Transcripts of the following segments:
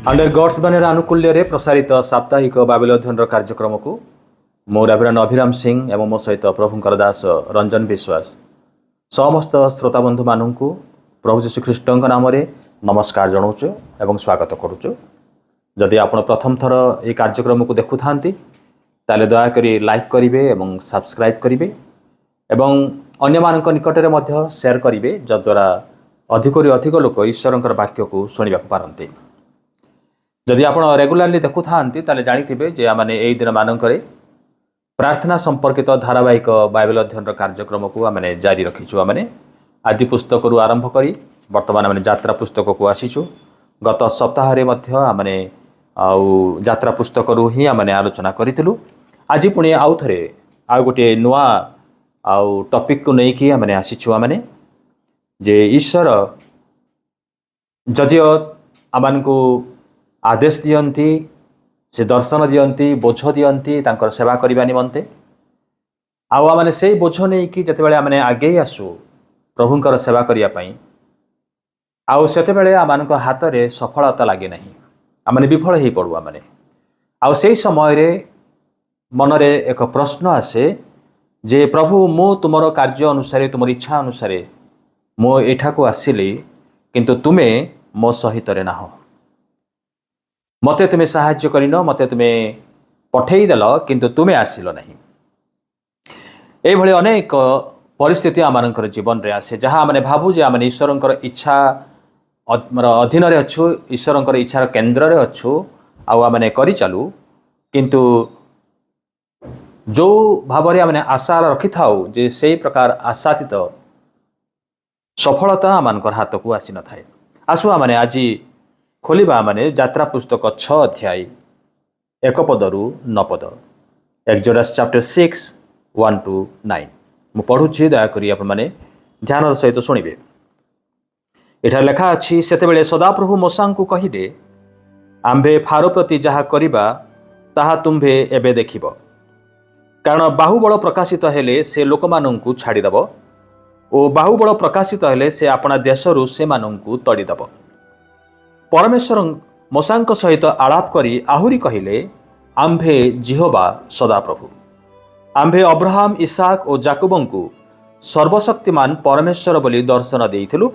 Under God's बनेर आनुकूल्य प्रसारित साप्ताहिक बाइबल अध्ययन कार्यक्रम को मो रेवरेंड अभिराम सिंह एवं मो सहित प्रभुंकर दास रंजन विश्वास समस्त श्रोता बंधु मानू प्रभु जीशु ख्रीष्ट नाम नमस्कार जनाऊँ एवं स्वागत करुचु। जदि आप प्रथम थर ये कार्यक्रम को देखु था दयाक लाइक करेंगे और सब्सक्राइब करेंगे एवं अन्य मानक निकट में शेयर करेंगे जद्वारा अधिक अधिक लोक ईश्वर वाक्य को शुणा पारती। जदि आप रेगुलाली देखु था जानी जे आम यही दिन मानक प्रार्थना संपर्कित धारावाहिक बाइबल अध्ययन कार्यक्रम को आम जारी रखीचु। आम आदि पुस्तक आरंभ कर बर्तमान आम यात्रा पुस्तक को आसीचु। गत सप्ताह आम यात्रा पुस्तक ही आम आलोचना करूँ। आज पुणी आउ थे आउ गोटे नुआ आउ टॉपिक को लेकिन आम आसीचु। आम जे ईश्वर जदिओ आम को आदेश दियंती से दर्शन दियंती बोझ दियंती तांकर सेवा करने निमंते आने से बोझ नहीं कि जिते आम आगे आसु प्रभुंकर सेवा करने आते आम हाथ में सफलता लगे ना आमने विफल हो पड़ू। आमने से समय मनरे एक प्रश्न आसे जे प्रभु मु तुमर कार्य अनुसार तुम इच्छा अनुसार मु एठा को आसिली किंतु तुमे मो सहित ना मते तुम्हें साहाय्य करिन मते तुम्हें पठेदेल किंतु तुम्हें आसिल नहीं। ये अनेक परिस्थिति आम जीवन में आसे जहाँ आम भावु जे आम ईश्वर इच्छा अधीन अच्छु ईश्वर इच्छार केन्द्र में अच्छु आने कर चलू किंतु जो भाव में आम आशा रखि था जे से प्रकार आशातीत सफलता आम हाथ को आसी न थाए। आसु आम आज खोलिबा माने यात्रा पुस्तक 6 अध्याय 1 पदरु 9 पद एक्सोडस चैप्टर 6 1 to 9 मु पढ़ुछि दयाकरी आप माने ध्यान सहित शुणिबे। एठार लेखा अछि सेतेबेले सदाप्रभु मोसा को कहिले आम्भे फारो प्रति जहा करिबा ताहा तुम्भे एबे देखिबो कारण बाहुबल प्रकाशित हेले से लोकमानंकु छाड़ीदेव ओ बाहुबल प्रकाशित हेले से आपणा देशरु से मानंकु तड़ीदेव। परमेश्वर मोसांक सहित आलाप करी आहुरी कहिले आम्भे जिहोवा सदाप्रभु आम्भे अब्राहम इसाक और जाकुबंकु सर्वशक्तिमान परमेश्वर बोली दर्शन देइथिलु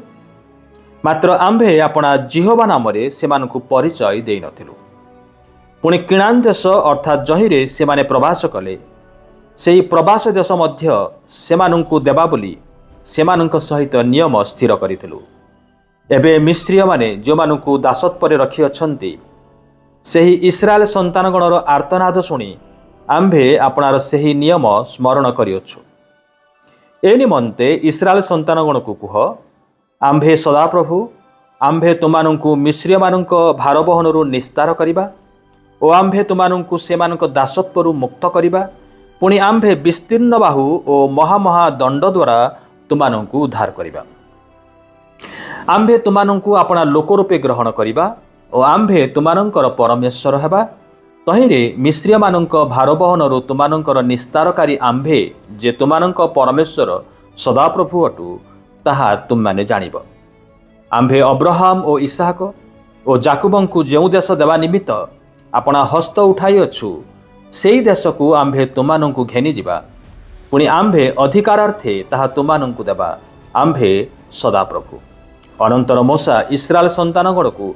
मात्र आम्भे आपणा जिहोवा नाम सेमानकु परिचय देइ नथिलु। पुणी किणान देश अर्थात जहिरे सेमाने प्रवास कले सेई प्रवास देश मध्य सेमानकु देबा बोली सेमानक सहित नियम स्थिर करिथिलु। एबे मिस्त्रीय माने जो मानकु दासत्व पर रखी अछंती सेही इस्राएल संतानगणर आर्तनाद शुणी आम्भे आपणार सेही नियम स्मरण करिअछु। ए निमंते इस्राएल संतानगण को कुह आम्भे सदाप्रभु आम्भे तुमानंकु मिस्त्रीय मानक भार बहनरु निस्तार करिबा ओ आम्भे तुमानंकु सेमानक दासत्वरु मुक्त करिबा पुणी आम्भे विस्तीर्ण बाहु ओ महामहा दंड द्वारा तुमानंकु उद्धार करिबा आम्भे तुमानंकु आपणा लोक रूपे ग्रहण करिबा और आम्भे तुमानंकर परमेश्वर हेबा तहिरे मिस्त्रीय मानक भार बहनरु तुमानंकर निस्तारकारी आम्भे जे तुमानंक परमेश्वर सदाप्रभु अटु ताहा तुममाने जानिब। आम्भे अब्राहम और इसाक और जाकुबंकु जेउ देश देवा निमित्त आपणा हस्त उठाई अछु सेई देश को आम्भे तुमानंकु घेनी जिबा पुणी आम्भे अधिकारार्थे ताहा तुमानंकु देबा आम्भे सदाप्रभु। अनंतर मोसा इस्राएल संतानगण को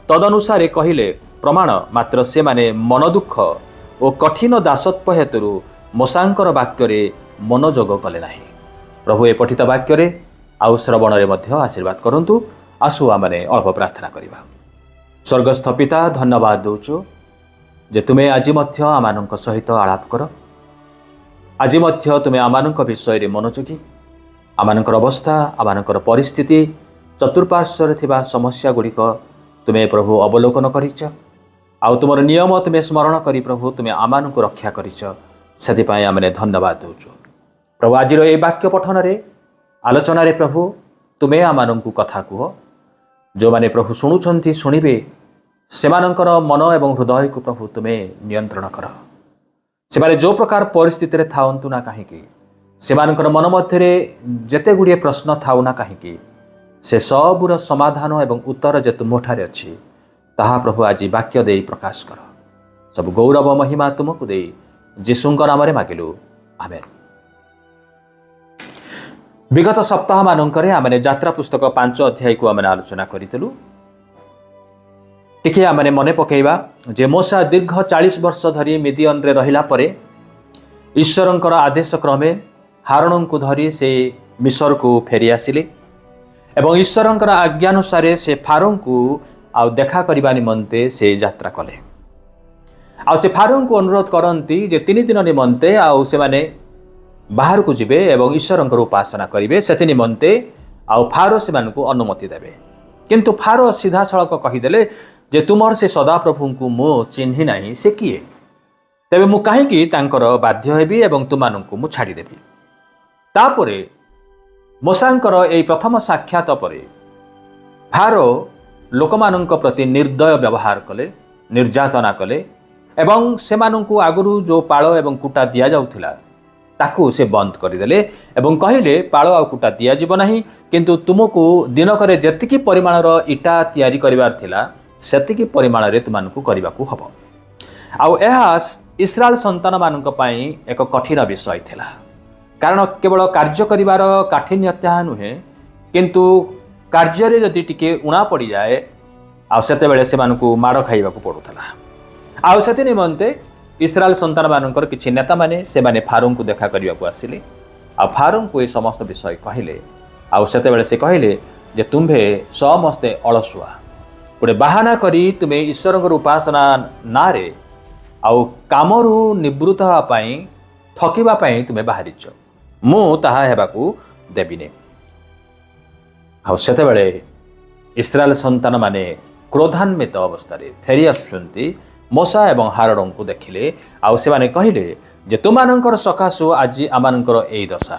तदनुसारे कहिले प्रमाण मात्र से माने मन दुख और कठिन दासत्व हेतु मोसांकर वाक्य मनोजोग कले नाही। प्रभु ए पठित वाक्य आउ श्रवण आशीर्वाद करंतु। आसु आमने अल्प प्रार्थना करिबा। स्वर्गस्थ पिता धन्यवाद दउचु जे तुमे आज मध्य आमानंक सहित आलाप कर आज मध्य तुमे आमानंक विषय रे मनोजोगी आमानंकर अवस्था आमानंकर परिस्थिति चतुर्पार्श्वर थिबा समस्या गुड़िक तुम्हें प्रभु अवलोकन करिच आउ तुमर नियम तुम्हें स्मरण करी प्रभु तुम्हें आमान को रक्षा करिच से आमने धन्यवाद दउचु। प्रभु आज ये वाक्य पठन रे आलोचन रे प्रभु तुम्हें आमान को कथा कुह जो माने प्रभु शुणुछंती शुणिबे सेमानंकर मन एवं हृदय को प्रभु तुम्हें नियंत्रण कर से माने जो प्रकार परिस्थिति रे थाउंतु ना काहेकि सेमानंकर मन मध्य जेते गुड़िए प्रश्न थाउ ना काहेकि से सबुर समाधान एवं उत्तर जे तुम्हारे अच्छी ତାହା ପ୍ରଭୁ ଆଜି ବାକ୍ୟ ଦେଇ ପ୍ରକାଶ କର। ସବୁ ଗୌରବ ମହିମା ତୁମକୁ ଦେଇ ଯୀଶୁଙ୍କ ନାମରେ ମାଗିଲୁ, ଆମେନ୍। ବିଗତ ସପ୍ତାହମାନଙ୍କରେ ଆମେ ଯାତ୍ରା ପୁସ୍ତକ 5 ଅଧ୍ୟାୟକୁ ଆମେ ଆଲୋଚନା କରିଥିଲୁ। ଟିକେ ଆମେ ମନେ ପକାଇବା ଯେ ମୋଶା ଦୀର୍ଘ 40 ବର୍ଷ ଧରି ମିଦିଅନରେ ରହିଲା ପରେ ଈଶ୍ୱରଙ୍କର ଆଦେଶ କ୍ରମେ ହାରଣଙ୍କୁ ଧରି ସେ ମିଶରକୁ ଫେରି ଆସିଲେ ଏବଂ ଈଶ୍ୱରଙ୍କର ଆଜ୍ଞାନୁସାରେ ସେ ଫାରୋଙ୍କୁ ଆଉ ଦେଖା କରିବା ନିମନ୍ତେ ସେ ଯାତ୍ରା କଲେ। ଆଉ ସେ ଫାରୋଙ୍କୁ ଅନୁରୋଧ କରନ୍ତି ଯେ 3 ଦିନ ନିମନ୍ତେ ଆଉ ସେମାନେ ବାହାରକୁ ଯିବେ ଏବଂ ଈଶ୍ୱରଙ୍କର ଉପାସନା କରିବେ, ସେଥି ନିମନ୍ତେ ଆଉ ଫାରୋ ସେମାନଙ୍କୁ ଅନୁମତି ଦେବେ। କିନ୍ତୁ ଫାରୋ ସିଧାସଳଖ କହିଦେଲେ ଯେ ତୁମର ସେ ସଦାପ୍ରଭୁଙ୍କୁ ମୁଁ ଚିହ୍ନି ନାହିଁ, ସେ କିଏ? ତେବେ ମୁଁ କାହିଁକି ତାଙ୍କର ବାଧ୍ୟ ହେବି ଏବଂ ତୁମମାନଙ୍କୁ ମୁଁ ଛାଡ଼ିଦେବି? ତାପରେ ମୋଶାଙ୍କର ଏହି ପ୍ରଥମ ସାକ୍ଷାତ ପରେ ଫାରୋ ଲୋକମାନଙ୍କ ପ୍ରତି ନିର୍ଦ୍ଦୟ ବ୍ୟବହାର କଲେ, ନିର୍ଯାତନା କଲେ ଏବଂ ସେମାନଙ୍କୁ ଆଗରୁ ଯେଉଁ ପାଳ ଏବଂ କୁଟା ଦିଆଯାଉଥିଲା ତାକୁ ସେ ବନ୍ଦ କରିଦେଲେ ଏବଂ କହିଲେ ପାଳ ଆଉ କୁଟା ଦିଆଯିବ ନାହିଁ, କିନ୍ତୁ ତୁମକୁ ଦିନକରେ ଯେତିକି ପରିମାଣର ଇଟା ତିଆରି କରିବାର ଥିଲା ସେତିକି ପରିମାଣରେ ତୁମମାନଙ୍କୁ କରିବାକୁ ହେବ। ଆଉ ଏହା ଇସ୍ରାଏଲ ସନ୍ତାନମାନଙ୍କ ପାଇଁ ଏକ କଠିନ ବିଷୟ ଥିଲା, କାରଣ କେବଳ କାର୍ଯ୍ୟ କରିବାର କାଠିନ୍ୟତା ନୁହେଁ, କିନ୍ତୁ କାର୍ଯ୍ୟରେ ଯଦି ଟିକେ ଉଣା ପଡ଼ିଯାଏ ଆଉ ସେତେବେଳେ ସେମାନଙ୍କୁ ମାଡ଼ ଖାଇବାକୁ ପଡ଼ୁଥିଲା। ଆଉ ସେଥି ନିମନ୍ତେ ଇସ୍ରାଏଲ ସନ୍ତାନମାନଙ୍କର କିଛି ନେତାମାନେ ସେମାନେ ଫାରୋଙ୍କୁ ଦେଖା କରିବାକୁ ଆସିଲେ ଆଉ ଫାରୋଙ୍କୁ ଏ ସମସ୍ତ ବିଷୟ କହିଲେ। ଆଉ ସେତେବେଳେ ସେ କହିଲେ ଯେ ତୁମ୍ଭେ ସମସ୍ତେ ଅଳସୁଆ, ଗୋଟେ ବାହାନା କରି ତୁମେ ଈଶ୍ୱରଙ୍କର ଉପାସନା ନାଁରେ ଆଉ କାମରୁ ନିବୃତ୍ତ ହେବା ପାଇଁ ଠକିବା ପାଇଁ ତୁମେ ବାହାରିଛ, ମୁଁ ତାହା ହେବାକୁ ଦେବିନି। ଆଉ ସେତେବେଳେ ଇସ୍ରାଏଲ ସନ୍ତାନମାନେ କ୍ରୋଧାନ୍ୱିତ ଅବସ୍ଥାରେ ଫେରି ଆସୁଛନ୍ତି ମୋଶା ଏବଂ ହାରଣଙ୍କୁ ଦେଖିଲେ ଆଉ ସେମାନେ କହିଲେ ଯେ ତୁମମାନଙ୍କର ସକାଶୁ ଆଜି ଆମମାନଙ୍କର ଏଇ ଦଶା,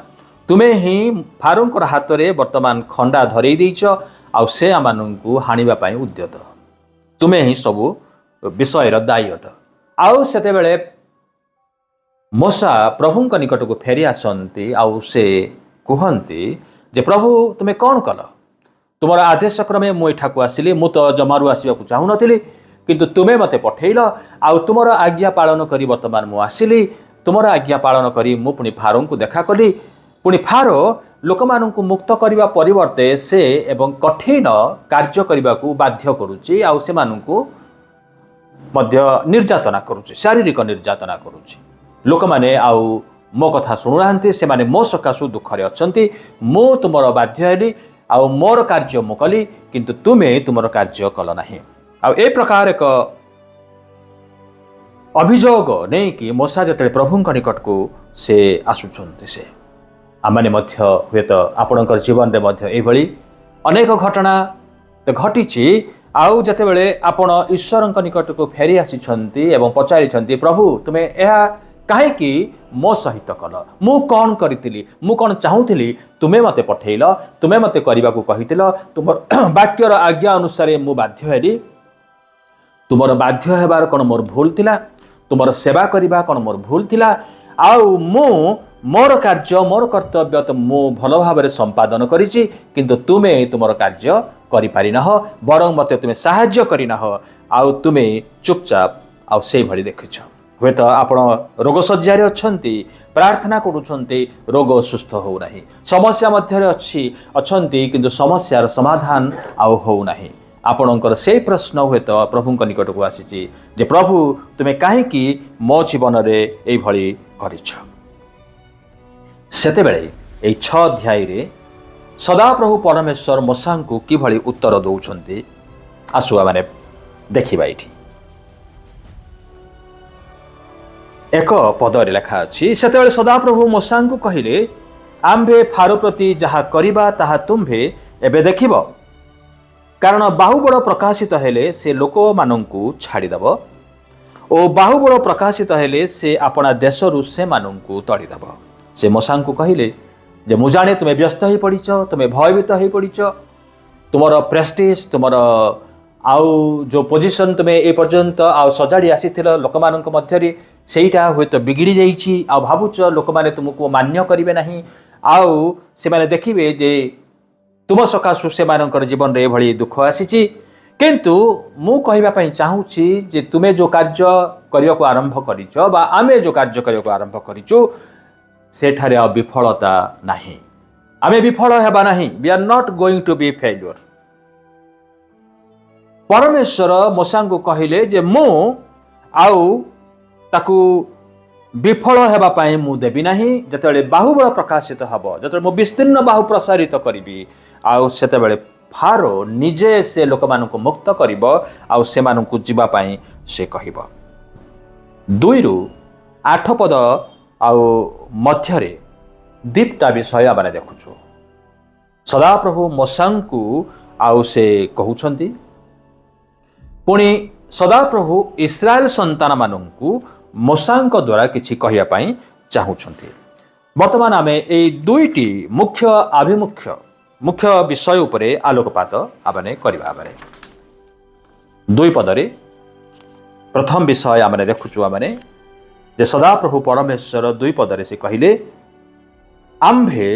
ତୁମେ ହିଁ ଫାରୋଙ୍କର ହାତରେ ବର୍ତ୍ତମାନ ଖଣ୍ଡା ଧରେଇ ଦେଇଛ ଆଉ ସେ ଆମମାନଙ୍କୁ ହାଣିବା ପାଇଁ ଉଦ୍ୟତ, ତୁମେ ହିଁ ସବୁ ବିଷୟର ଦାୟୀ ଅଟ। ଆଉ ସେତେବେଳେ ମୋଶା ପ୍ରଭୁଙ୍କ ନିକଟକୁ ଫେରି ଆସନ୍ତି ଆଉ ସେ କୁହନ୍ତି ଯେ ପ୍ରଭୁ ତୁମେ କ'ଣ କଲ? ତୁମର ଆଦେଶ କ୍ରମେ ମୁଁ ଏଠାକୁ ଆସିଲି, ମୁଁ ତ ଜମାରୁ ଆସିବାକୁ ଚାହୁଁନଥିଲି, କିନ୍ତୁ ତୁମେ ମୋତେ ପଠେଇଲ ଆଉ ତୁମର ଆଜ୍ଞା ପାଳନ କରି ବର୍ତ୍ତମାନ ମୁଁ ଆସିଲି। ତୁମର ଆଜ୍ଞା ପାଳନ କରି ମୁଁ ପୁଣି ଫାରୋଙ୍କୁ ଦେଖା କଲି। ପୁଣି ଫାରୋ ଲୋକମାନଙ୍କୁ ମୁକ୍ତ କରିବା ପରିବର୍ତ୍ତେ ସେ ଏବଂ କଠିନ କାର୍ଯ୍ୟ କରିବାକୁ ବାଧ୍ୟ କରୁଛି ଆଉ ସେମାନଙ୍କୁ ମଧ୍ୟ ନିର୍ଯାତନା କରୁଛି, ଶାରୀରିକ ନିର୍ଯାତନା କରୁଛି। ଲୋକମାନେ ଆଉ ମୋ କଥା ଶୁଣୁନାହାନ୍ତି, ସେମାନେ ମୋ ସକାଶୁ ଦୁଃଖରେ ଅଛନ୍ତି। ମୁଁ ତୁମର ବାଧ୍ୟ ହେଲି ଆଉ ମୋର କାର୍ଯ୍ୟ ମୁଁ କଲି, କିନ୍ତୁ ତୁମେ ତୁମର କାର୍ଯ୍ୟ କଲ ନାହିଁ। ଆଉ ଏ ପ୍ରକାର ଏକ ଅଭିଯୋଗ ନେଇକି ମୋଶା ଯେତେବେଳେ ପ୍ରଭୁଙ୍କ ନିକଟକୁ ସେ ଆସୁଛନ୍ତି, ସେ ଆମମାନେ ମଧ୍ୟ ହୁଏତ ଆପଣଙ୍କର ଜୀବନରେ ମଧ୍ୟ ଏଇଭଳି ଅନେକ ଘଟଣା ଘଟିଛି। ଆଉ ଯେତେବେଳେ ଆପଣ ଈଶ୍ୱରଙ୍କ ନିକଟକୁ ଫେରି ଆସିଛନ୍ତି ଏବଂ ପଚାରିଛନ୍ତି ପ୍ରଭୁ ତୁମେ ଏହା କାହିଁକି ମୋ ସହିତ କଲ, ମୁଁ କ'ଣ କରିଥିଲି, ମୁଁ କ'ଣ ଚାହୁଁଥିଲି, ତୁମେ ମୋତେ ପଠେଇଲ, ତୁମେ ମୋତେ କରିବାକୁ କହିଥିଲ, ତୁମର ବାକ୍ୟର ଆଜ୍ଞା ଅନୁସାରେ ମୁଁ ବାଧ୍ୟ ହେଲି, ତୁମର ବାଧ୍ୟ ହେବାର କ'ଣ ମୋର ଭୁଲ ଥିଲା, ତୁମର ସେବା କରିବା କ'ଣ ମୋର ଭୁଲ ଥିଲା, ଆଉ ମୁଁ ମୋର କାର୍ଯ୍ୟ ମୋର କର୍ତ୍ତବ୍ୟ ତ ମୁଁ ଭଲ ଭାବରେ ସମ୍ପାଦନ କରିଛି, କିନ୍ତୁ ତୁମେ ତୁମର କାର୍ଯ୍ୟ କରିପାରିନାହ, ବରଂ ମୋତେ ତୁମେ ସାହାଯ୍ୟ କରିନାହ ଆଉ ତୁମେ ଚୁପଚାପ ଆଉ ସେଇଭଳି ଦେଖିଛ। ହୁଏତ ଆପଣ ରୋଗ ଶଯ୍ୟାରେ ଅଛନ୍ତି, ପ୍ରାର୍ଥନା କରୁଛନ୍ତି, ରୋଗ ସୁସ୍ଥ ହେଉନାହିଁ, ସମସ୍ୟା ମଧ୍ୟରେ ଅଛନ୍ତି କିନ୍ତୁ ସମସ୍ୟାର ସମାଧାନ ଆଉ ହେଉନାହିଁ। ଆପଣଙ୍କର ସେଇ ପ୍ରଶ୍ନ ହୁଏତ ପ୍ରଭୁଙ୍କ ନିକଟକୁ ଆସିଛି ଯେ ପ୍ରଭୁ ତୁମେ କାହିଁକି ମୋ ଜୀବନରେ ଏଇଭଳି କରିଛ। ସେତେବେଳେ ଏଇ 6 ଅଧ୍ୟାୟରେ ସଦାପ୍ରଭୁ ପରମେଶ୍ୱର ମୋଶାଙ୍କୁ କିଭଳି ଉତ୍ତର ଦେଉଛନ୍ତି ଆସୁ ଆମେ ଦେଖିବା। ଏଠି ଏକ ପଦରେ ଲେଖା ଅଛି, ସେତେବେଳେ ସଦାପ୍ରଭୁ ମୋଶାଙ୍କୁ କହିଲେ ଆମ୍ଭେ ଫାରୋ ପ୍ରତି ଯାହା କରିବା ତାହା ତୁମ୍ଭେ ଏବେ ଦେଖିବ, କାରଣ ବାହୁବଳ ପ୍ରକାଶିତ ହେଲେ ସେ ଲୋକମାନଙ୍କୁ ଛାଡ଼ିଦେବ ଓ ବାହୁବଳ ପ୍ରକାଶିତ ହେଲେ ସେ ଆପଣା ଦେଶରୁ ସେମାନଙ୍କୁ ତଡ଼ିଦେବ। ସେ ମୋଶାଙ୍କୁ କହିଲେ ଯେ ମୁଁ ଜାଣେ ତୁମେ ବ୍ୟସ୍ତ ହୋଇପଡ଼ିଛ, ତୁମେ ଭୟଭୀତ ହୋଇପଡ଼ିଛ, ତୁମର ପ୍ରେଷ୍ଟିଜ୍, ତୁମର ଆଉ ଯେଉଁ ପୋଜିସନ୍ ତୁମେ ଏ ପର୍ଯ୍ୟନ୍ତ ଆଉ ସଜାଡ଼ି ଆସିଥିଲ ଲୋକମାନଙ୍କ ମଧ୍ୟରେ ସେଇଟା ହୁଏତ ବିଗିଡ଼ି ଯାଇଛି ଆଉ ଭାବୁଛ ଲୋକମାନେ ତୁମକୁ ମାନ୍ୟ କରିବେ ନାହିଁ ଆଉ ସେମାନେ ଦେଖିବେ ଯେ ତୁମ ସକାଶୁ ସେମାନଙ୍କର ଜୀବନରେ ଏଭଳି ଦୁଃଖ ଆସିଛି। किंतु मु कहबा पई चाहूची जे तुमे जो कार्य करिया को आरंभ करिचो बा आमे जो कार्य करिया को आरंभ करिचो सेठारे विफलता नहीं आमे विफल हेबा नहीं we are not going to be failure परमेश्वर मूसा को कहले जे मु आउ ताकू विफल हेबा पई मु देबी नहीं जतबेले बाहुबल प्रकाशित हबो जतबेले मु विस्तीर्ण बाहु प्रसारित करिबी आउ सेतेबेले फारो निजे से लोक मानकु मुक्त करिबो आउ से मानकु जीवा पई से कहिबो 2 रु 8 पद आउ मध्यरे दीपटा विषय आमे देखुछु सदा प्रभु मूसा को आउ से कहउछंती पुणी सदा प्रभु इस्राएल संतान मानकु मूसा द्वारा किछि कहिया पई चाहुछंती वर्तमान आमे ए दुईटी मुख्य विषय उपरे आलोकपात आमने करिबा आमने 2 पदरे प्रथम विषय आमने देखुछु आमने जे सदा प्रभु परमेश्वर 2 पदरे से कहिले आम्भे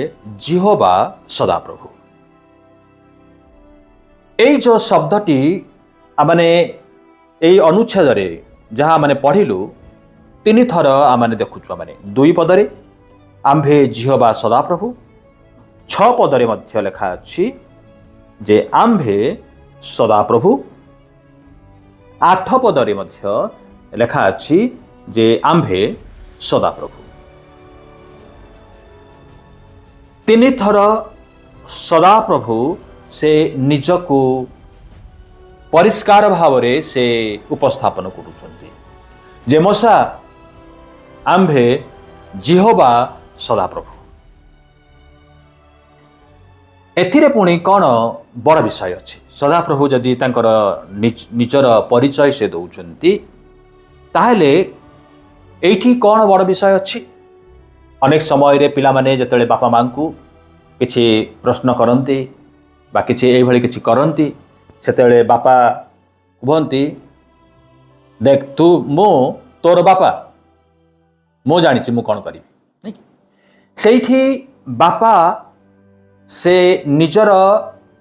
जिहोवा सदा प्रभु ए जो शब्दटी आमने ए अनुच्छेद रे जहाँ माने पढ़िलु 3 थर आमने देखुछु आमने 2 पदरे आम्भे जिहोवा सदा प्रभु 6 पदरे मध्य लेखा अछि जे आम्भे सदा प्रभु 8 पदरे मध्य लेखा अछि जे आम्भे सदा प्रभु 3 थर सदा प्रभु से निजको परिष्कार भावरे से उपस्थापन करुछन्ति जे मूसा आम्भे जिहोवा सदा प्रभु एथिरे पुणी कौन बड़ विषय अच्छे सदा प्रभु जदि तांकर निजर परिचय से दौरान ताहले एठी कौन बड़ विषय अच्छी अनेक समय रे पिला माने जतले बापा मां को किछि प्रश्न करन्ति बा किछि एई भली किछि करन्ति सेतेले बापा कहन्ति देख तू मो तोर बापा मो जानिछि मु कोन करिबि नै सेठी बापा से निजर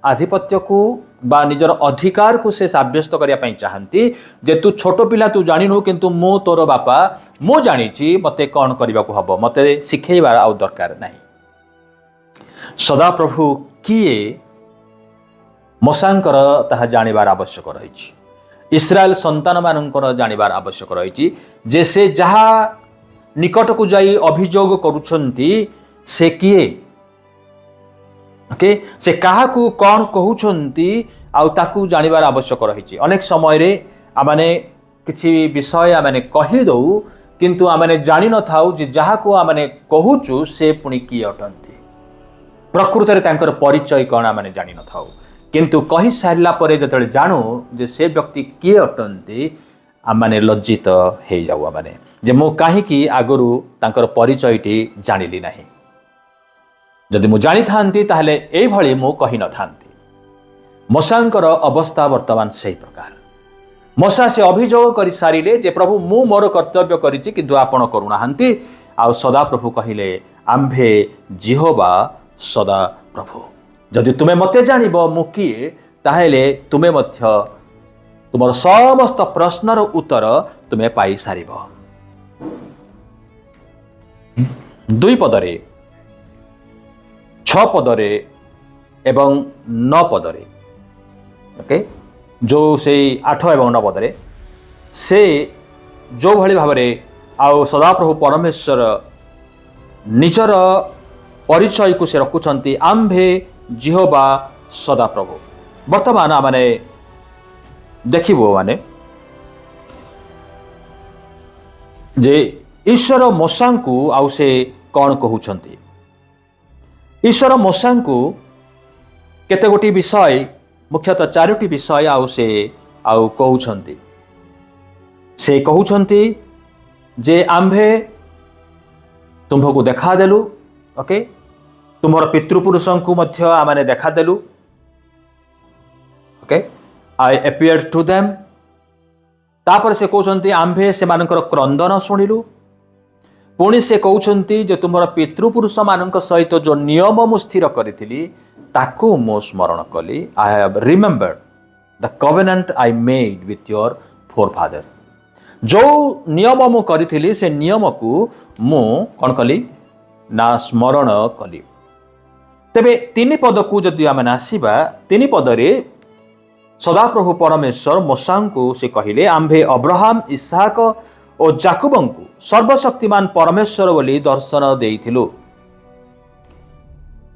आधिपत्य को बा निजर अधिकार को से साब्यस्त करिया पई चाहंती जे तू छोटो पिला तू जानिनु किंतु मो तोर बापा मो जानिछि मते कोन करिबा को हबो मते सिखेइबार आउ दरकार नाही सदा प्रभु किए मूसांकर ताहा जानिबार आवश्यक रहिछि इस्राएल संतान मानकर जानिबार आवश्यक रहिछि जे से जहा निकट को जाई अभियोग करूछंती से किए ओके से काहा को कौन कहउछंती आउ ताकू जानिबार आवश्यक रहिछि अनेक समय रे आमाने किछि विषय आमाने कहि दउ किंतु आमाने जानि न थाउ जे जहा को आमाने कहउछु से पुनी की अटंती प्रकृति रे तांकर परिचय कोन आमाने जानि न थाउ किंतु कहि सारला परे जतले जानु जे से व्यक्ति की अटंती आमाने लज्जित हे जाउ आमाने जे मो काहे की आगरु तांकर परिचयटी जानिली नाही जदि मु जानी थांती ताहले एई भली मु कहि न थांती मूसांकर अवस्था वर्तमान सही प्रकार मूसा से अभियोग करि सारिले जे प्रभु मु मोर कर्तव्य करिछि किंतु आपण करूनाहांती आ सदा प्रभु कहिले आम्भे जिहोवा सदा प्रभु जदि तुमे मते जानिबो मु किए ताहले तुमे मध्य तुमर समस्त प्रश्नर उत्तर तुमे पाई सारिबो 2 पदरे 6 पदरे एवं 9 पदरे ओके जो से 8 एवं 9 पदरे से जो भली भावरे आउ सदाप्रभु परमेश्वर निजर परिचय को से रखुछंती आम्भे जिहोवा सदा प्रभु वर्तमान माने देखिबो माने जे ईश्वर मूसा को आउ से कौन कहउछंती ईश्वर मूसा को केते गोटी विषय मुख्यतः 4टी विषय आउ से आउ कहउछंती से कहउछंती जे आम्भे तुम्भको देखा देलु ओके तुमर पितृपुरुषों को मध्य आमाने देखा देलु okay I appeared to them तापर से कहउछंती आम्भे से मानकर क्रंदन सुनिलु पुणी से कहउछंती जे तुमर पितृपुरुष मानक सहित जो नियम मु स्थिर करिथिली ताकू मो स्मरण कली I have remembered the covenant I made with your forefather. जो नियम मु करी से नियम को मु कौन कली ना स्मरण कली। तेबे तीन पद को जदि आम आसवा तीन पदरे सदाप्रभु परमेश्वर मूसा को से कहले आम्भे अब्राहम इसहाक और जाकुबं को सर्वशक्तिमान परमेश्वर बोली दर्शन देइथिलु,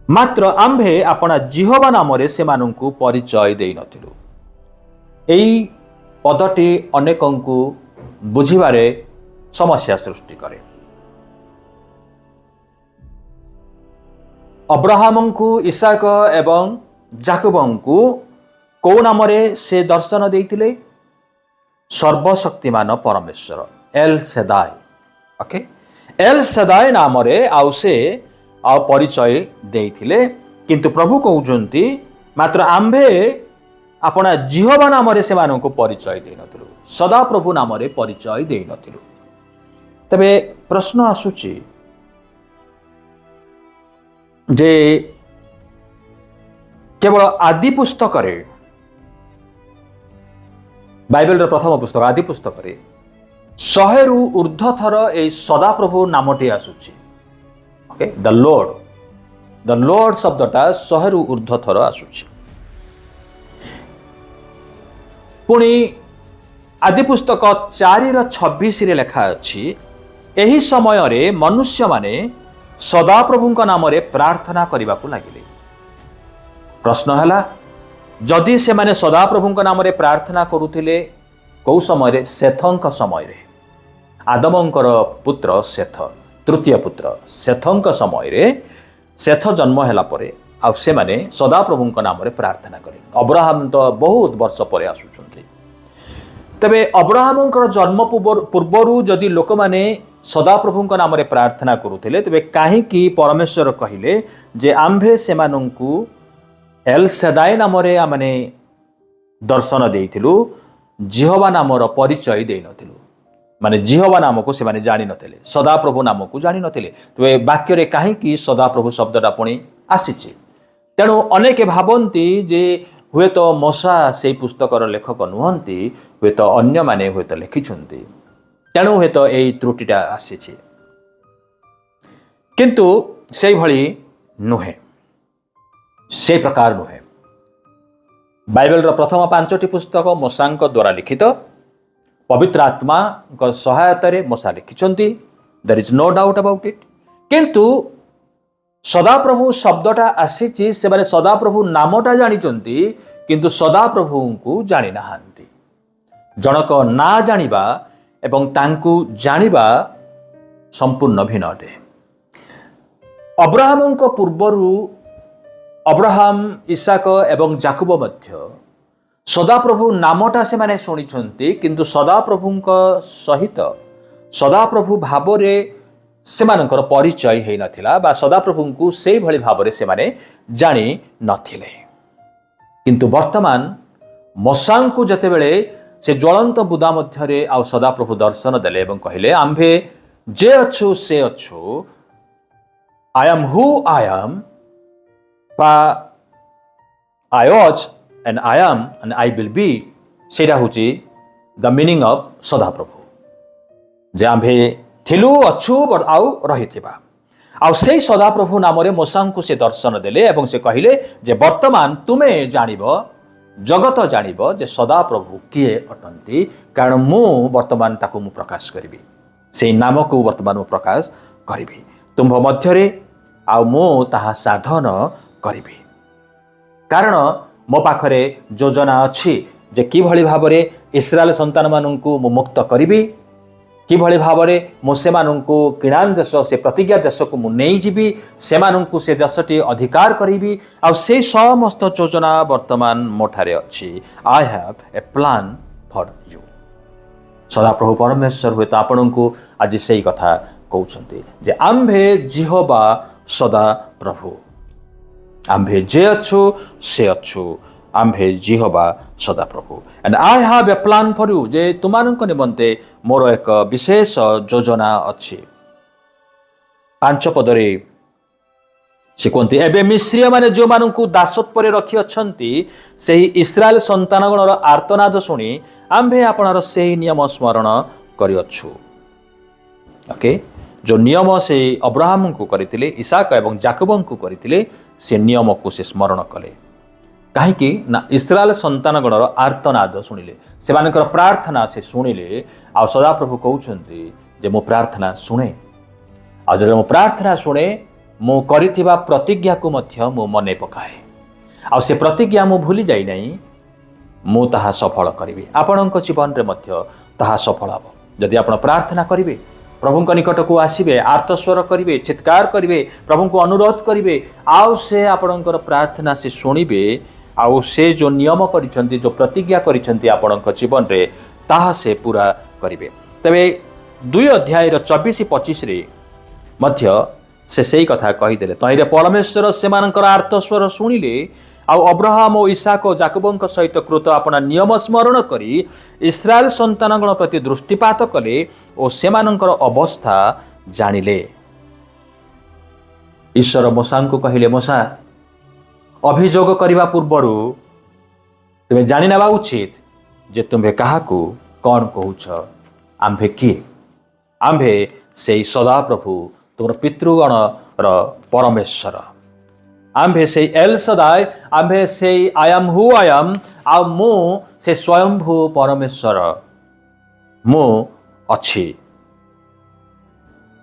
मात्र आम्भे अपना जिहोवा नाम से मानू परिचय दे नथिलु। एई पदटी अनेकों को बुझिबारे समस्या सृष्टि करे। अब्राहम को इसहाक एवं जाकुबं को कौ नाम से दर्शन देइथिले? सर्वशक्तिमान परमेश्वर एल सेदाय। ओके, एल सेदाय नाम आउ से परिचय देइथिले, किंतु प्रभु कहउचंती मात्र आम्भे अपना जिहोवा नाम से मानू परिचय दे नथिलु, सदा प्रभु नाम परिचय दे नथिलु। तबे प्रश्न आसुची जे केवल आदि पुस्तक बाइबल प्रथम पुस्तक आदि पुस्तक 100 रु ऊर्ध्व थर ए सदाप्रभु नामटी आसुची। ओके, द लॉर्ड शब्दटा 100 रु ऊर्ध्व थर आसुची। पुणी आदि पुस्तक 4:26 रे लिखा अछि एही समय रे मनुष्य माने सदाप्रभु नाम रे प्रार्थना करबा को लागिले। प्रश्न हला जदि से माने सदाप्रभु नाम रे प्रार्थना करुथिले कौ समय रे? सेथंक समय रे। आदमंकर पुत्र सेथ, तृतीय पुत्र सेथंक समय रे सेथ जन्म हैला परे आ से माने सदाप्रभु नाम रे प्रार्थना करे। अब्राहम तो बहुत वर्ष परे आसुचंती। तबे अब्राहमंकर जन्म पूर्वरु जदि लोक माने सदाप्रभु नाम रे प्रार्थना करुथिले तबे काहेकि परमेश्वर कहिले जे आम्भे सेमानंकु एल सेदाय नाम रे आमने दर्शन देइथिलु, जिहोवा नामर परिचय दे नथिलु। माने जिहोवा नाम को से माने जानि नथिले, सदाप्रभु नाम को जानि नथिले। तबे वाक्य रे काहेकि सदाप्रभु शब्दटा पुणी आसीछि। तेणु अनेक भावंती जे हुए तो मूसा से पुस्तकर लेखक नुहंती, हुए तो अन्य माने हुए तो लिखिछंती। तेणु हुए तो एई त्रुटिटा आसीछि, किंतु सेई भली नुहे, से प्रकार नुहे। बाइबल प्रथम 5टी पुस्तक मूसाଙ୍କ द्वारा लिखित, पवित्र आत्मा सहायता रे मूसा लिखिछंती, there is no doubt about it. किंतु सदाप्रभु शब्दटा आसीछि से माने सदाप्रभु नामटा जानिचंती, किंतु सदाप्रभु को जानि नाहांती। जनक ना जानिबा एवं तांकु जानिबा संपूर्ण भिन्न अटे। अब्राहमଙ୍କ पूर्वरु अब्राहम इसहाक एवं जाकुब मध्य सदाप्रभु नामटा से माने शुणिछंती, किंतु सदाप्रभुଙ୍କ सहित सदाप्रभु भावरे सेमानकर परिचय हेई नथिला बा सदाप्रभुଙ୍କୁ सेई भली भावरे से माने जानि नथिले। किंतु वर्तमान मूसाଙ୍କୁ जतेबेले से ज्वलंत बुदा मध्यरे आ सदाप्रभु दर्शन देले एवं कहले आम्भे जे अछु से अछु, I am who I am, बा I was and I am and I will be, सेटा होची द मीनिंग ऑफ सदाप्रभु। जे आम्भे थिलु अछु आउ रहिथिबा आउ सेई सदाप्रभु नाम रे मूसाଙ୍କୁ से दर्शन देले एवं से कहले जे वर्तमान तुमे जानिब, जगत जानिब जे सदाप्रभु किए अटंती, कारण मु वर्तमान ताकू मु प्रकाश करिबी, सेई नाम को वर्तमान मु प्रकाश करिबी तुम मध्यरे आउ मु ताहा साधन करिबी। कारण मो पाखरे योजना अछि जे कि भली भाबरे इस्राएल संतान माननकु मु मुक्त करिबी, कि भली भाबरे मु सेमाननकु किणान देश से प्रतिज्ञा देश को मु नै जिबी, सेमाननकु से देशटी अधिकार करिबी। आ से समस्त योजना वर्तमान मोठारे अछि। I have a plan for you. सदाप्रभु परमेश्वर हुए तो आपणको आज सेई कथा कहउछंती जे आम्भे जिहोवा सदाप्रभु, आम्भे जे अछु से अछु, आम्भे जिहोवा सदाप्रभु। And I have a plan for you, जे तुमानंक निमंते मोर एक विशेष योजना अछि। 5 पदरे से कहते एबे मिश्रीय माने जो मानू दासत्व रखी अछंती सेही इस्राएल संतानगणर आर्तनाद शुणी आम्भे आपणार से नियम स्मरण करिअछु। ओके, जो नियम से अब्राहम को करथिले, इसाक एवं जाकब को करथिले, से नियम को से स्मरण कले। कहीं ना इस्राएल संतानगणर आर्तनाद शुणिले, से प्रार्थना से शुणिले। आ सदाप्रभु कहउछंती जे मो प्रार्थना शुणे, आ जब मो प्रार्थना शुणे मो करिथिबा प्रतिज्ञा को मध्य मो मने पकाए, आ से प्रतिज्ञा मो भूली जाई नहीं, मु ताहा सफल करिबे। आपणक जीवन रे मध्य ताहा सफल हबो जदि आपण प्रार्थना करिवे, प्रभुଙ୍କ निकटକୁ ଆସିବେ, आर्तस्वर करिवे, चित्कार करिवे, प्रभुଙ୍କୁ अनुरोध करिवे, आउ से आपणकर प्रार्थना से शुणिबे, आउ से जो नियम करिसंती, जो प्रतिज्ञा करिसंती आपणक जीवन रे ताहा से पूरा करिवे। तबे 2 अध्याय 24-25 रे मध्य से सही कथा कहीदेले, तहिरे परमेश्वर सेमानकर आर्तस्वर शुणिले, आउ अब्राहम और इसाक और जाकबଙ୍କ सहित कृत अपना नियम स्मरण करी इस्राएल संतानगण प्रति दृष्टिपात कले और सेमानकर अवस्था जानिले। ईश्वर मूसा को कहिले, मूसा अभियोग करने पूर्वर तुम्हें जानी नेबा उचित जे तुम्हें काहाकू कौन कहूछ, आम्भे किए? आम्भे से सदा प्रभु तुम पितृगण परमेश्वर, आम्भे से एल सदाय, आम्भे से आयाम हु आयाम, आ मु से स्वयंभू परमेश्वर मु अच्छी।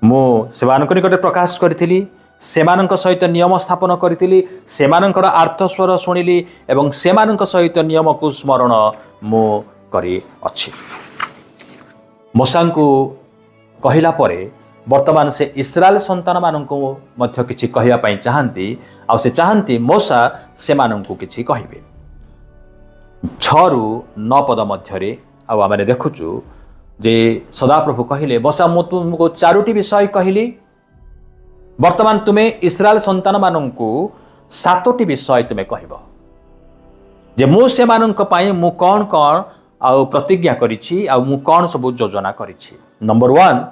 मु सेमानक निकटे प्रकाश करी, सेमानक सहित नियम स्थापन करी, सेमानकर आर्तस्वर शुणिली एवं सेमानक सहित नियम को स्मरण मु करी अच्छी। मूसा को कहला परे वर्तमान से इस्राएल संतान मानक मध्य किछि कहिया पई चाहंती, आ से चाहंती मूसा से मानक किछि कहिबे। 6-9 पद मध्यरे आ आमे देखुचु जे सदाप्रभु कहिले, मूसा मु तुमको 4टी विषय कहली, वर्तमान तुम्हें इस्राएल संतान मानक 7टी विषय तुम्हें कहब जे मु से मानक पई मु कौन कौन आ प्रतिज्ञा करिछि, आ मु कौन सब योजना करिछि। Number 1,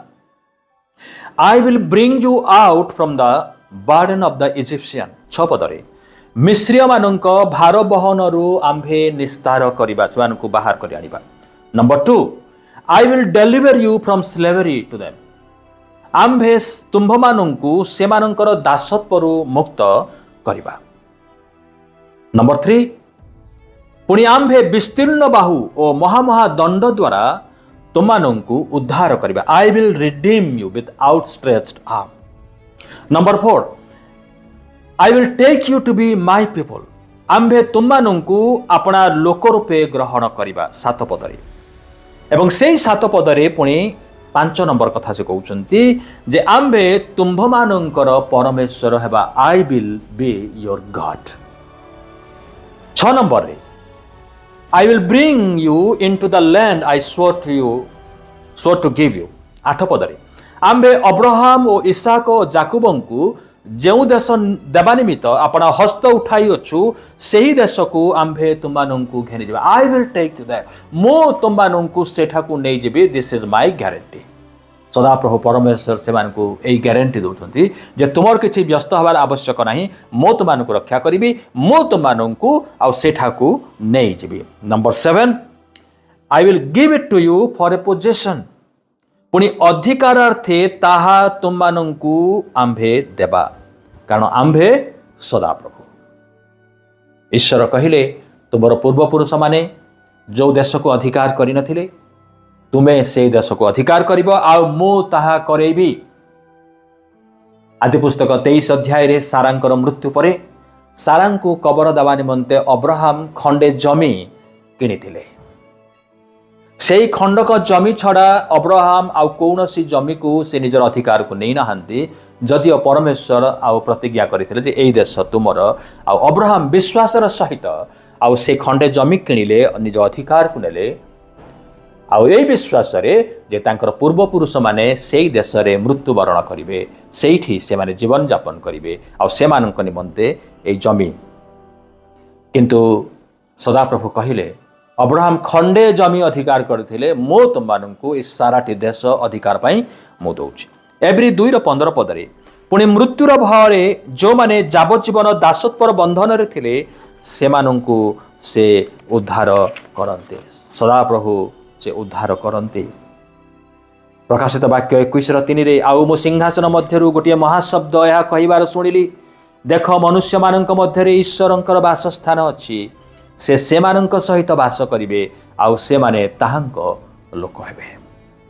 I will bring you out from the burden of the Egyptian। 6 पदरे मिस्रिय मानक भार बहनरु आम्भे निस्तार करिबा, सेमानकु बाहर करि आनिबा। Number 2, I will deliver you from slavery to them। आम्भे तुम्भ मानकु सेमानकर दासत्वरु मुक्त करिबा। नंबर 3, पुणी आम्भे विस्तीर्ण बाहु ओ महामहा दंड द्वारा तुमानंकु उद्धार करिबा। I will redeem you with outstretched arm. Number 4, I will take you to be my people. आम्भे तुमानंकु अपना लोक रूपे ग्रहण करिबा। 7 पदरे एवं सेही 7 पदरे पुणी 5 नंबर कथा से कहउचंती जे आम्भे तुम्भ मानंकर परमेश्वर हेबा। आई will be your God. 6 number रे I will bring you into the land I swore to give you। 8 पदरे आम्भे Abraham और इसाक और जाकबंकु जेउ देश देवा निमित्त अपना हस्त उठाई अछु सेही देश को आम्भे तुमानंकु घेनि जेबा। I will take you that, मो तुमानंकु सेठाकु नै जेबी। This is my guarantee. सदाप्रभु परमेश्वर से मानकु एई गारंटी दउछंती जे तुमर किछि व्यस्त हबार आवश्यक नाही, मो तुमानकु रक्षा करिबी, मो तुमानंकु आ सेठाकु नै जेबी। Number 7, I will give it to you for a possession. पुणी अधिकारार्थे ताहा तुमानंकु आम्भे देबा, कारण आम्भे सदाप्रभु। ईश्वर कहिले तुमर पूर्वपुरुष माने जो देश को अधिकार करि नथिले, तुम्हें से देश को अधिकार करिबो, आ मु ताहा करेबी। आदि पुस्तक 23 अध्याय रे सारांकर मृत्यु परे सारांकु कबर देवा निमंते अब्राहम खंडे जमी किनिथिले। सेई खंडक जमी छड़ा अब्राहम आ कौनसी जमी को से निजर अधिकार को नै नाहंती, जदिओ परमेश्वर आ प्रतिज्ञा करिथिले जे एई देश तुमर। आ अब्राहम विश्वासर सहित आ से खंडे जमी किनिले, निज अधिकार को नेले। आ विश्वास जे तांकर पूर्वपुरुष माने सेई देश रे मृत्युवरण करिवे, सेठी से माने जीवन यापन करिवे, आ सेमानक निमंते ए जमी। किंतु सदाप्रभु कहिले अब्राहम खंडे जमी अधिकार करथिले, मो तुममानंकु ए साराटी देश अधिकार पई मु दउछि। एब्री 2:15 पदरे पुणी मृत्युर भୟରେ जो माने जावजीवन दासत्वर बंधन थिले सेमानंकु से उद्धार करते। सदाप्रभु से उद्धार करते। प्रकाशित वाक्य 21:3 आउ मो सिंहासन मध्यरु गोटे महाशब्द यह कहिबार सुनिली, देख मनुष्य मानक मध्यरे ईश्वरंकर वासस्थान अछि, से सेमानंक सहित वास करिवे आउ से माने ताहांक लोक हेबे।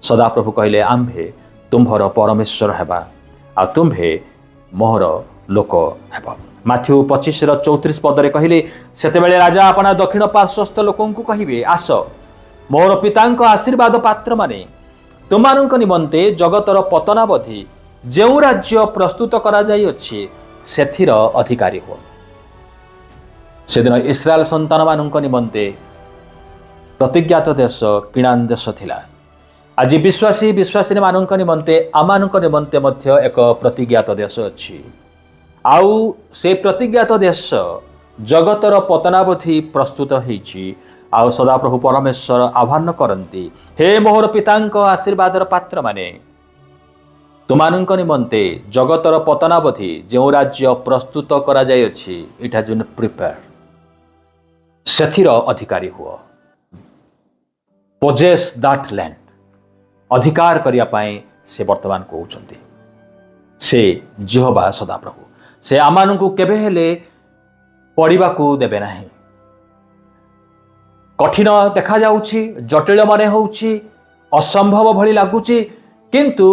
सदाप्रभु कहले आम्भे तुम्भर परमेश्वर हेबा आ तुम्भे मोहर लोक हेब। माथ्यू 25:34 पदरे कहले, सेतेबेले राजा अपना दक्षिण पार्श्वस्थ लोकंकु कहिबे, आस मोर पितांक आशीर्वाद पात्र माने तुमानंक निमंते जगतर पतनावधि जेउ राज्य प्रस्तुत करा जाई अछि सेथिर अधिकारी हो। सेदिन इस्राएल संतान मानंक निमंते प्रतिज्ञात देश किणान देश थिला। आज विश्वासी मानंक निमंते आमानंक निमंते मध्य एक प्रतिज्ञात देश अछि। आउ से प्रतिज्ञात देश जगतर पतनावधि प्रस्तुत होईछि। आउ सदाप्रभु परमेश्वर आह्वान करती, हे मोहर पितांक आशीर्वादर पात्र माने तुमानंक निमंते जगतर पतनावधि जो राज्य प्रस्तुत करा जाय अछि, इट हैज बीन प्रिपेयर्ड, सेथिर अधिकारी हुओ। पोजेस दैट लैंड, अधिकार करिया पाए से वर्तमान कहउछंती। से यहोवा सदाप्रभु से आमानंकु केबे हेले पढ़िबाकू देबे नाही। कठिन देखा जाउछि, जटिल माने होउछि, असंभव भली लागुछि, किंतु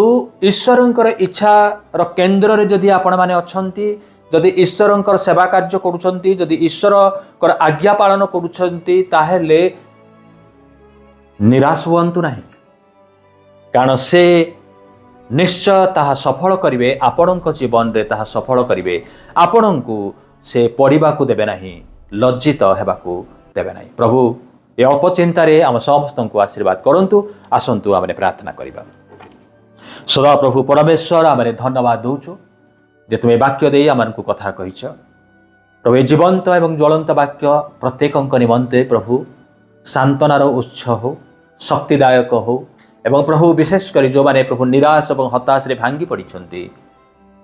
ईश्वरंकर इच्छार केन्द्र रे जदि आपण माने अछंती, जदि ईश्वरंकर सेवा कार्य करूछंती, जदि ईश्वरकर आज्ञा पालन करूछंती, ताहेले निराश हुअन्तु नाही, कारण से निश्चय ताहा सफल करिवे। आपणक जीवन रे ताहा सफल करिवे। आपणकु से पढ़िबाकू देबे नाही, लज्जित हेबाकू देबे नाही। प्रभु ए अपचिंतारे आम समस्तंकु आशीर्वाद करंतु। आसंतु आमने प्रार्थना करिबा। सदा प्रभु परमेश्वर आमने धन्यवाद दउछु जे तुमे वाक्य देई आमनकु कथा कहिछ। प्रभु जीवंत एवं ज्वलंत वाक्य प्रत्येकंक निमंते प्रभु सांत्वनार उत्स हो, शक्तिदायक हो, एवं प्रभु विशेष करी जो माने प्रभु निराश एवं हताश रे भांगी पड़िछंती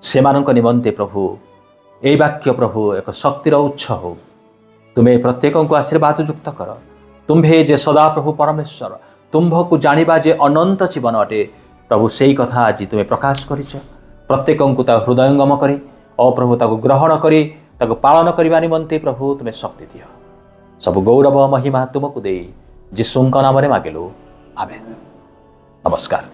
सेमानंक निमंते प्रभु एई वाक्य प्रभु एक शक्तिर उत्स हो। तुमे प्रत्येकंकु आशीर्वाद युक्त कर। तुम्भे जे सदा प्रभु परमेश्वर, तुम्भकु जानिबा जे अनंत जीवन अटे प्रभु, सेई कथा आज तुमे प्रकाश करिछ। प्रत्येकंकु ता हृदयंगम करी और प्रभु ताकु ग्रहण करी ताकु पालन करिबा निमंते प्रभु तुमे शक्ति दियो। सब गौरव महिमा तुमकु देई यीशुंक नाम रे मागिलु, आमेन। नमस्कार।